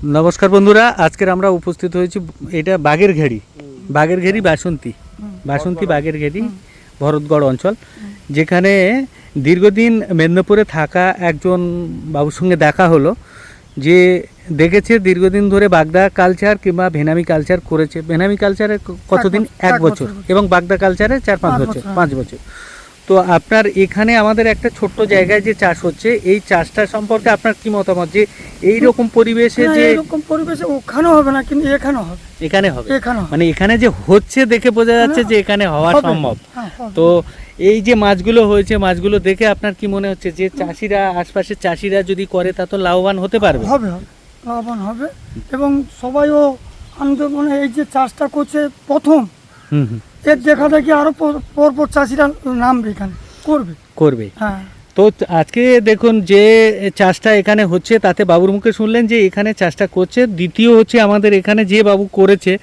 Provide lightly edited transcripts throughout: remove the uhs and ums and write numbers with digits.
নমস্কার বন্ধুরা, আজকের আমরা উপস্থিত হয়েছি এটা বাগেরঘেড়ি বাসন্তী বাগেরঘেড়ি ভরতগড় অঞ্চল, যেখানে দীর্ঘদিন মেদিনীপুরে থাকা একজন বাবুর সঙ্গে দেখা হলো, যে দেখেছে দীর্ঘদিন ধরে বাগদা কালচার কিংবা ভেনামি কালচার করেছে। ভেনামি কালচারে কতদিন? 1 বছর, এবং বাগদা কালচারে 4-5 বছর। তো আপনার এখানে আমাদের একটা ছোট্ট জায়গায় যে চাষ হচ্ছে, এই চাষটা সম্পর্কে আপনার কি মতামত? যে এই রকম পরিবেশে, যে এরকম পরিবেশে ওখানেও হবে না, কিন্তু এখানে হবে, মানে এখানে যে হচ্ছে দেখে বোঝা যাচ্ছে যে এখানে হওয়া সম্ভব। তো এই যে মাছগুলো হয়েছে, মাছগুলো দেখে আপনার কি মনে হচ্ছে যে চাষিরা, আশপাশের চাষিরা যদি করে তা তো লাভবান হতে পারবে? হবে, লাভবান হবে। এবং সবাইও আন্দোলনে এই যে চাষটা করছে প্রথম, এর দেখা দেখি আরো পরপর চাষিরা নামবে, এখানে করবে। হ্যাঁ, তো আজকে দেখুন যে চাষটা এখানে হচ্ছে, তাতে বাবুর মুখে শুনলেন যে এখানে চাষটা করছে। দ্বিতীয় হচ্ছে আমাদের এখানে যে বাবু করেছে,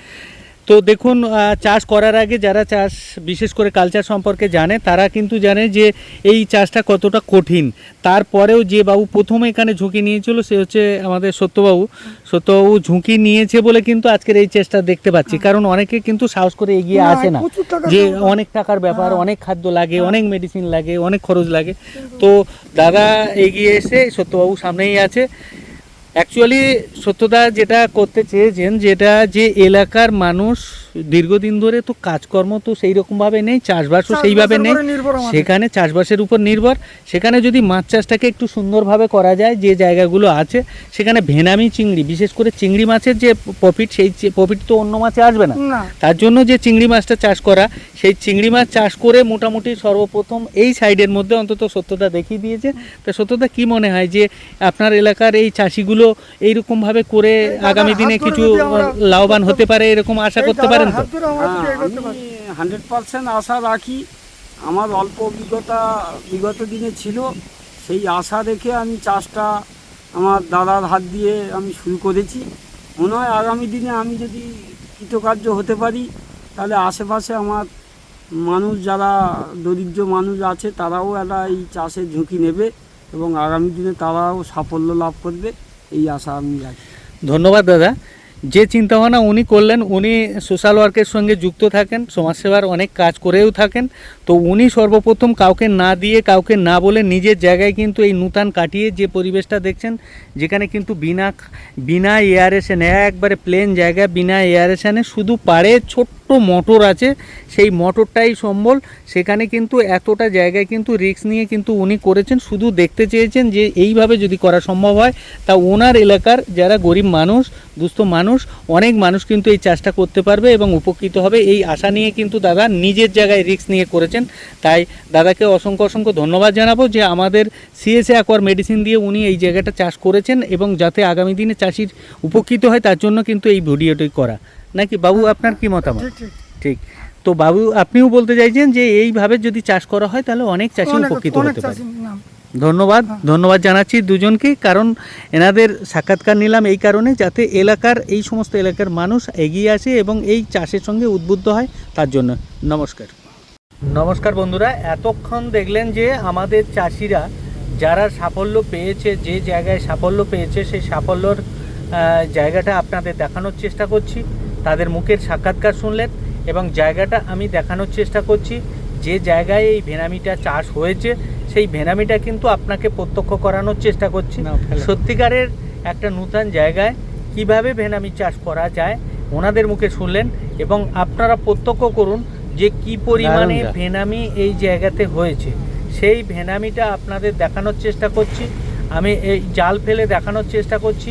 তো দেখুন চাষ করার আগে যারা চাষ বিশেষ করে কালচার সম্পর্কে জানে, তারা কিন্তু জানে যে এই চাষটা কতটা কঠিন। তারপরেও যে বাবু প্রথমে এখানে ঝুঁকি নিয়েছিল সে হচ্ছে আমাদের সত্যবাবু ঝুঁকি নিয়েছে বলে কিন্তু আজকের এই চেষ্টা দেখতে পাচ্ছি। কারণ অনেকে কিন্তু সাহস করে এগিয়ে আসে না, যে অনেক টাকার ব্যাপার, অনেক খাদ্য লাগে, অনেক মেডিসিন লাগে, অনেক খরচ লাগে। তো দাদা এগিয়ে এসে, সত্যবাবু সামনেই আছে। অ্যাকচুয়ালি সত্যদা যেটা করতে চেয়েছেন, যেটা যে এলাকার মানুষ দীর্ঘদিন ধরে তো কাজকর্ম তো সেই রকমভাবে নেই, চাষবাসও সেইভাবে নেই, সেখানে চাষবাসের উপর নির্ভর। সেখানে যদি মাছ চাষটাকে একটু সুন্দরভাবে করা যায়, যে জায়গাগুলো আছে সেখানে ভেনামি চিংড়ি, বিশেষ করে চিংড়ি মাছের যে প্রফিট, সেই প্রফিট তো অন্য মাছে আসবে না। তার জন্য যে চিংড়ি মাছটা চাষ করা, সেই চিংড়ি মাছ চাষ করে মোটামুটি সর্বপ্রথম এই সাইডের মধ্যে অন্তত সত্যদা দেখিয়ে দিয়েছে। তো সত্যদা কি মনে হয় যে আপনার এলাকার এই চাষিগুলো এইরকমভাবে করে আগামী দিনে কিছু লাভবান হতে পারে, এরকম আশা করতে পারেন? তো আমি 100% আশা রাখি। আমার অল্প অভিজ্ঞতা বিগত দিনে ছিল, সেই আশা রেখে আমি চাষটা আমার দাদার হাত দিয়ে আমি শুরু করেছি। মনে হয় আগামী দিনে আমি যদি কৃতকার্য হতে পারি, তাহলে আশেপাশে আমার মানুষ, যারা দরিদ্র মানুষ আছে, তারাও একটা এই চাষের ঝুঁকি নেবে এবং আগামী দিনে তারাও সাফল্য লাভ করবে, এই আশা আমি রাখি। ধন্যবাদ দাদা। যে চিন্তাভাবনা উনি করলেন, উনি সোশ্যাল ওয়ার্কের সঙ্গে যুক্ত থাকেন, সমাজসেবার অনেক কাজ করেও থাকেন। তো উনি সর্বপ্রথম কাউকে না দিয়ে, কাউকে না বলে নিজের জায়গায় কিন্তু এই নূতন কাটিয়ে যে পরিবেশটা দেখছেন, যেখানে কিন্তু বিনা এয়ারেশনে, একবারে প্লেন জায়গা, বিনা এয়ারেশনে শুধু পাড়ে ছোট্ট মোটর আছে, সেই মোটরটাই সম্বল। সেখানে কিন্তু এতটা জায়গায় কিন্তু রিস্ক নিয়ে কিন্তু উনি করেছেন। শুধু দেখতে চেয়েছেন যে এইভাবে যদি করা সম্ভব হয়, তা ওনার এলাকার যারা গরিব মানুষ, দুস্থ মানুষ, অনেক মানুষ কিন্তু এই চাষটা করতে পারবে এবং উপকৃত হবে, এই আশা নিয়ে কিন্তু দাদা নিজের জায়গায় রিস্ক নিয়ে করেছেন। তাই দাদাকে অসংখ্য ধন্যবাদ জানাবো যে আমাদের সিএসএ অ্যাকোয়ার মেডিসিন দিয়ে উনি এই জায়গাটা চাষ করেছেন, এবং যাতে আগামী দিনে চাষির উপকৃত হয় তার জন্য কিন্তু এই ভিডিওটি করা। নাকি বাবু, আপনার কি মতামত? ঠিক। তো বাবু, আপনিও বলতে চাইছেন যে এইভাবে যদি চাষ করা হয় তাহলে অনেক চাষি উপকৃত হতে পারে। ধন্যবাদ জানাচ্ছি দুজনকেই, কারণ এনাদের সাক্ষাৎকার নিলাম এই কারণে, যাতে এই সমস্ত এলাকার মানুষ এগিয়ে আসে এবং এই চাষের সঙ্গে উদ্বুদ্ধ হয়, তার জন্য। নমস্কার বন্ধুরা, এতক্ষণ দেখলেন যে আমাদের চাষিরা যারা সাফল্য পেয়েছে, যে জায়গায় সাফল্য পেয়েছে, সেই সাফল্যর জায়গাটা আপনাদের দেখানোর চেষ্টা করছি। তাদের মুখের সাক্ষাৎকার শুনলেন, এবং জায়গাটা আমি দেখানোর চেষ্টা করছি। যে জায়গায় এই ভেনামিটা চাষ হয়েছে, সেই ভেনামিটা কিন্তু আপনাকে প্রত্যক্ষ করানোর চেষ্টা করছি। সত্যিকারের একটা নূতন জায়গায় কিভাবে ভেনামি চাষ করা যায় ওনাদের মুখে শুনলেন, এবং আপনারা প্রত্যক্ষ করুন যে কি পরিমাণে ভেনামি এই জায়গাতে হয়েছে। সেই ভেনামিটা আপনাদের দেখানোর চেষ্টা করছি। আমি এই জাল ফেলে দেখানোর চেষ্টা করছি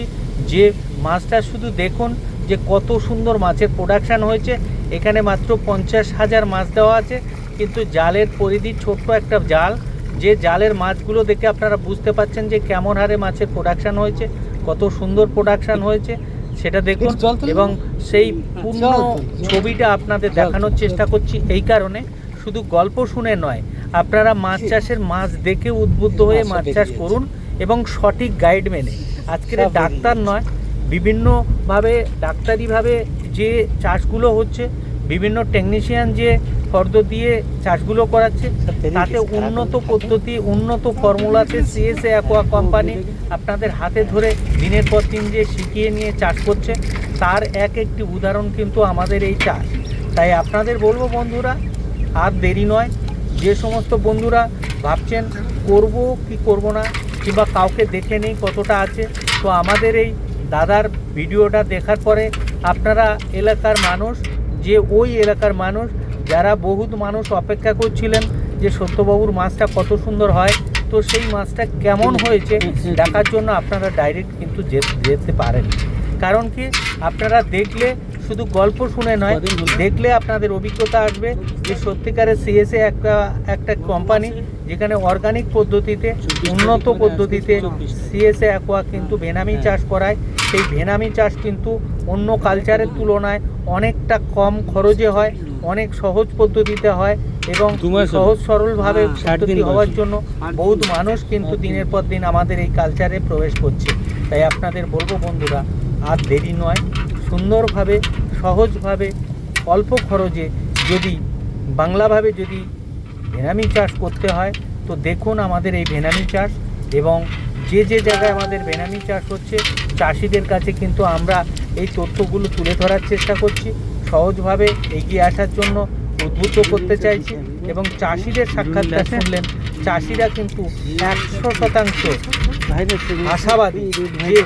যে মাছটা শুধু দেখুন যে কত সুন্দর মাছের প্রোডাকশান হয়েছে। এখানে মাত্র 50,000 মাছ দেওয়া আছে, কিন্তু জালের পরিধি ছোট্ট একটা জাল। যে জালের মাছগুলো দেখে আপনারা বুঝতে পাচ্ছেন যে কেমন হারে মাছের প্রোডাকশান হয়েছে, কত সুন্দর প্রোডাকশান হয়েছে সেটা দেখুন, এবং সেই পূর্ণ ছবিটা আপনাদের দেখানোর চেষ্টা করছি। এই কারণে শুধু গল্প শুনে নয়, আপনারা মাছ চাষের মাছ দেখে উদ্বুদ্ধ হয়ে মাছ চাষ করুন, এবং সঠিক গাইড মেনে। আজকের ডাক্তার নয়, বিভিন্নভাবে ডাক্তারিভাবে যে চাষগুলো হচ্ছে, বিভিন্ন টেকনিশিয়ান যে ফর্দ দিয়ে চাষগুলো করাচ্ছে, তাতে উন্নত পদ্ধতি উন্নত ফর্মুলাতে সিএসএ অ্যাকোয়া কোম্পানি আপনাদের হাতে ধরে দিনের পর দিন যে শিখিয়ে নিয়ে চাষ করছে, তার একটি উদাহরণ কিন্তু আমাদের এই চাষ। তাই আপনাদের বলবো বন্ধুরা, আর দেরি নয়। যে সমস্ত বন্ধুরা ভাবছেন করব কি করব না, কিংবা কাউকে দেখে নেই কতটা আছে, তো আমাদের এই দাদার ভিডিওটা দেখার পরে আপনারা এলাকার মানুষ, যে ওই এলাকার মানুষ যারা বহুত মানুষ অপেক্ষা করছিলেন যে সত্যবাবুর মাছটা কত সুন্দর হয়, তো সেই মাছটা কেমন হয়েছে দেখার জন্য আপনারা ডাইরেক্ট কিন্তু যেতে পারেন। কারণ কি, আপনারা দেখলে শুধু গল্প শুনে নয়, দেখলে আপনাদের অভিজ্ঞতা আসবে যে সত্যিকারের সিএসএ একটা কোম্পানি যেখানে অর্গানিক পদ্ধতিতে উন্নত পদ্ধতিতে সিএসএ অ্যাকোয়া কিন্তু ভেনামি চাষ করায়। সেই ভেনামি চাষ কিন্তু অন্য কালচারের তুলনায় অনেকটা কম খরচে হয়, অনেক সহজ পদ্ধতিতে হয় এবং সহজ সরলভাবে পদ্ধতি হওয়ার জন্য বহুত মানুষ কিন্তু দিনের পর দিন আমাদের এই কালচারে প্রবেশ করছে। তাই আপনাদের বলবো বন্ধুরা, আর দেরি নয়, সুন্দরভাবে সহজভাবে অল্প খরচে যদি বাংলাভাবে যদি ভেনামি চাষ করতে হয়, তো দেখুন আমাদের এই ভেনামি চাষ। এবং যে যে জায়গায় আমাদের ভেনামি চাষ হচ্ছে, চাষিদের কাছে কিন্তু আমরা এই তথ্যগুলো তুলে ধরার চেষ্টা করছি, সহজভাবে এগিয়ে আসার জন্য উদ্বুদ্ধ করতে চাইছি। এবং চাষিদের সাক্ষাৎকার শুনলেন, চাষিরা কিন্তু 100% আশাবাদী যে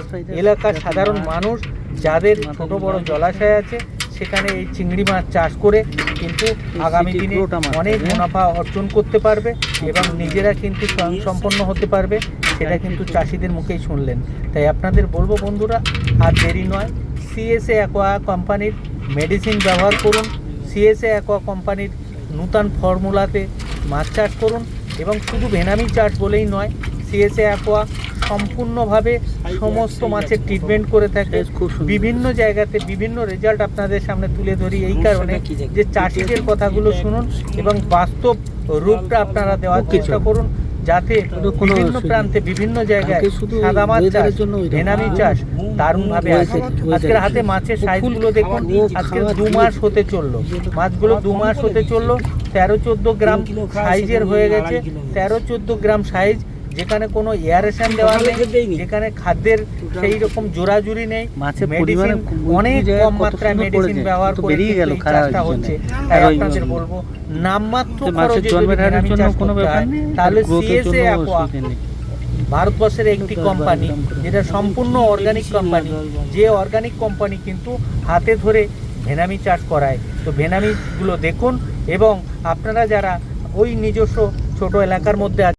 এলাকার সাধারণ মানুষ যাদের ছোট বড় জলাশয় আছে, সেখানে এই চিংড়ি মাছ চাষ করে কিন্তু আগামী দিনে অনেক মুনাফা অর্জন করতে পারবে এবং নিজেরা কিন্তু স্বয়ংসম্পন্ন হতে পারবে, সেটা কিন্তু চাষিদের মুখেই শুনলেন। তাই আপনাদের বলবো বন্ধুরা, আর দেরি নয়, সিএসএ অ্যাকোয়া কোম্পানির মেডিসিন ব্যবহার করুন, সিএসএ অ্যাকোয়া কোম্পানির নূতন ফর্মুলাতে মাছ চাষ করুন। এবং শুধু ভেনামি চাষ বলেই নয়, সিএসএ অ্যাকোয়া সম্পূর্ণভাবে সমস্ত মাছের ট্রিটমেন্ট করে থাকে। বিভিন্ন জায়গাতে বিভিন্ন রেজাল্ট আপনাদের সামনে তুলে ধরি এই কারণে যে চাষিদের কথাগুলো শুনুন এবং বাস্তব রূপটা আপনারা দেওয়ার চেষ্টা করুন, যাতে বিভিন্ন প্রান্তে বিভিন্ন জায়গায় সাদা মাছ চাষ, ভেনামি চাষ দারুণভাবে আসে। আজকের হাতে মাছের সাইজগুলো দেখুন, আজকে 2 মাস হতে চললো, মাছগুলো 2 মাস হতে চললো, 13-14 গ্রাম সাইজের হয়ে গেছে। 13-14 গ্রাম সাইজ, যেখানে কোনো এয়ারেশন দেওয়া নেই, যেখানে খাদ্যের সেই রকম জোরাজুরি নেই, মাছের মেডিসিন অনেক কম মাত্রায় মেডিসিন ব্যবহার করে এই চাষটা হচ্ছে। তাই আপনাদের বলবো, নামমাত্র খরচে যদি ভেনামি চাষ করতে হয়, তাহলে সিএসএ অ্যাকোয়া ভারতবর্ষের একটি কোম্পানি, যেটা সম্পূর্ণ অর্গানিক কোম্পানি, যে অর্গানিক কোম্পানি কিন্তু হাতে ধরে ভেনামি চাষ করায়। তো ভেনামিগুলো দেখুন এবং আপনারা যারা ওই নিজস্ব ছোট এলাকার মধ্যে